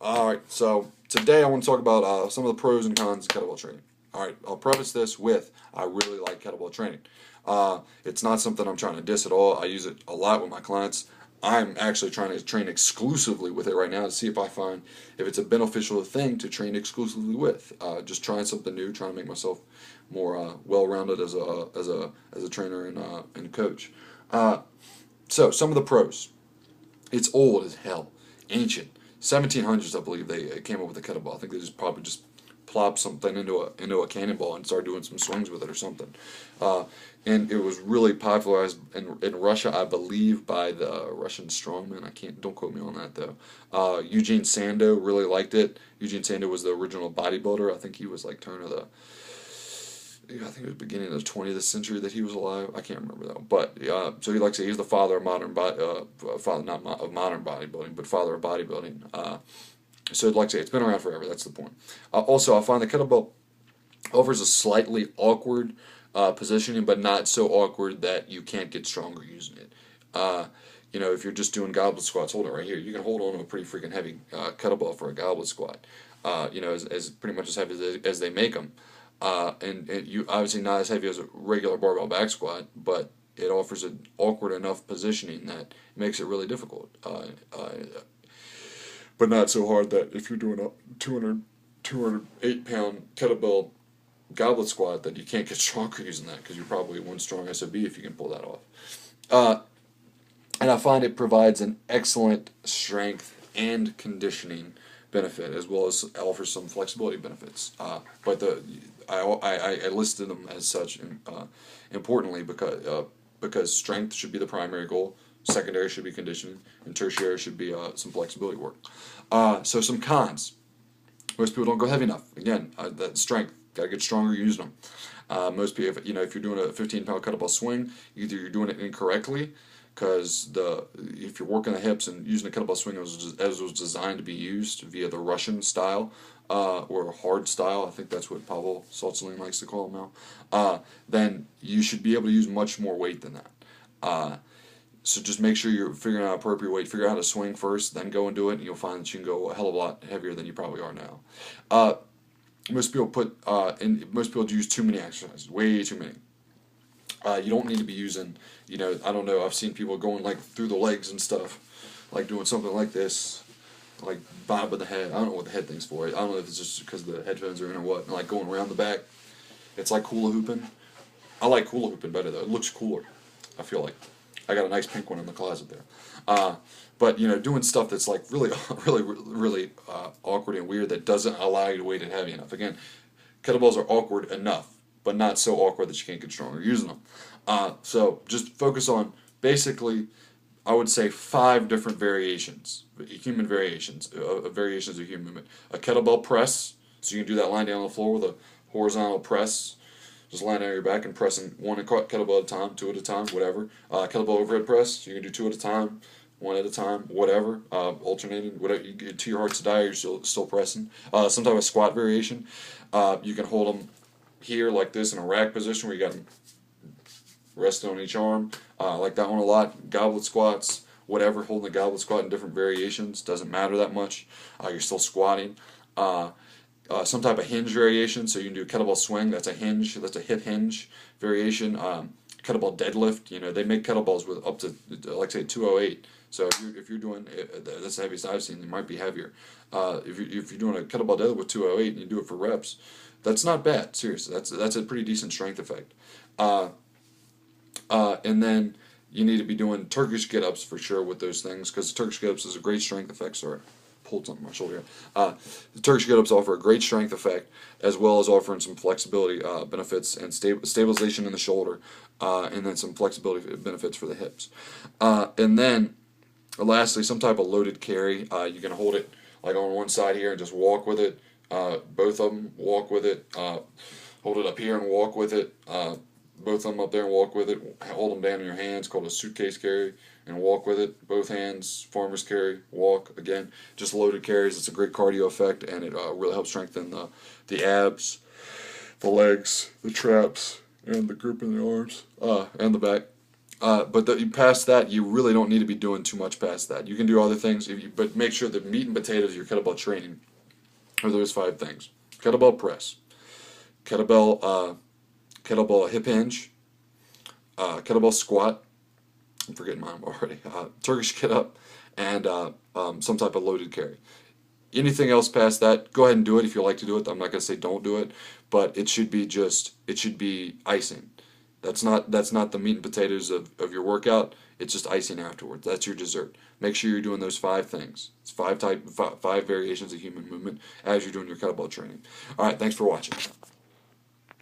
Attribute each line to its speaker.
Speaker 1: Alright, so today I want to talk about some of the pros and cons of kettlebell training. Alright, I'll preface this with I really like kettlebell training. It's not something I'm trying to diss at all. I use it a lot with my clients. I'm actually trying to train exclusively with it right now to see if it's a beneficial thing to train exclusively with. Just trying something new, trying to make myself more well-rounded as a trainer and coach. So some of the pros. It's old as hell, ancient. 1700s, I believe they came up with the kettlebell. I think they probably just plopped something into a cannonball and started doing some swings with it or something. And it was really popularized in Russia, I believe, by the Russian strongman. Don't quote me on that though. Eugene Sandow really liked it. Eugene Sandow was the original bodybuilder. I think he was like I think it was beginning of the 20th century that he was alive. I can't remember though. But so he likes to say he's the father of modern father not of modern bodybuilding, but father of bodybuilding. So like I say, it's been around forever. That's the point. Also, I find the kettlebell offers a slightly awkward positioning, but not so awkward that you can't get stronger using it. If you're just doing goblet squats, hold it right here. You can hold on to a pretty freaking heavy kettlebell for a goblet squat. As pretty much as heavy as they make them. And you obviously not as heavy as a regular barbell back squat, but it offers an awkward enough positioning that makes it really difficult. But not so hard that if you're doing a 208 pound kettlebell goblet squat that you can't get stronger using that because you're probably one strong SOB if you can pull that off. And I find it provides an excellent strength and conditioning benefit as well as offers some flexibility benefits. But I listed them as such importantly because strength should be the primary goal, secondary should be conditioning, and tertiary should be some flexibility work. So some cons. Most people don't go heavy enough. Again, that strength, gotta get stronger using them. Most people, if you're doing a 15-pound kettlebell swing, either you're doing it incorrectly, because if you're working the hips and using a kettlebell swing as it was designed to be used via the Russian style or hard style, I think that's what Pavel Tsatsouline likes to call them now, then you should be able to use much more weight than that. So just make sure you're figuring out appropriate weight. Figure out how to swing first, then go and do it, and you'll find that you can go a hell of a lot heavier than you probably are now. Most people use too many exercises, way too many. You don't need to be using, I don't know, I've seen people going like through the legs and stuff, like doing something like this, like bobbing the head. I don't know what the head thing's for. I don't know if it's just because the headphones are in or what, and like going around the back. It's like hula hooping. I like hula hooping better though. It looks cooler, I feel like. I got a nice pink one in the closet there. But doing stuff that's like really, really awkward and weird that doesn't allow you to weight it heavy enough. Again, kettlebells are awkward enough, but not so awkward that you can't get stronger using them. So just focus on basically, I would say 5 different variations, human variations, variations of human movement. A kettlebell press, so you can do that lying down on the floor with a horizontal press. Just lying on your back and pressing one kettlebell at a time, 2 at a time, whatever. Kettlebell overhead press, you can do 2 at a time, 1 at a time, whatever. Alternating, whatever. You get to your heart's desire, you're still pressing. Some type of squat variation. You can hold them here like this in a rack position where you got them resting on each arm. I like that one a lot. Goblet squats, whatever. Holding the goblet squat in different variations doesn't matter that much. You're still squatting. Some type of hinge variation, so you can do a kettlebell swing, that's a hinge, that's a hip hinge variation. Kettlebell deadlift, they make kettlebells with up to, like say, 208. So if you're doing, that's the heaviest I've seen, they might be heavier. If you're doing a kettlebell deadlift with 208 and you do it for reps, that's not bad, seriously, that's a pretty decent strength effect. And then you need to be doing Turkish get-ups for sure with those things, because Turkish get-ups is a great strength effect. Sorry, pulled something on my shoulder here. The Turkish get-ups offer a great strength effect, as well as offering some flexibility benefits and stabilization in the shoulder, and then some flexibility benefits for the hips. And then, lastly, some type of loaded carry. You can hold it like on one side here and just walk with it. Both of them, walk with it. Hold it up here and walk with it. Both of them up there and walk with it. Hold them down in your hands, called a suitcase carry, and walk with it. Both hands, farmer's carry, walk. Again, just loaded carries. It's a great cardio effect, and it really helps strengthen the abs, the legs, the traps, and the grip in the arms, and the back. Past that, you really don't need to be doing too much past that. You can do other things, but make sure the meat and potatoes of your kettlebell training are those 5 things: kettlebell press, kettlebell hip hinge, kettlebell squat. I'm forgetting mine already. Turkish get up, and some type of loaded carry. Anything else past that, go ahead and do it if you like to do it. I'm not going to say don't do it, but it should be icing. That's not the meat and potatoes of your workout. It's just icing afterwards. That's your dessert. Make sure you're doing those 5 things. It's five variations of human movement as you're doing your kettlebell training. All right, thanks for watching.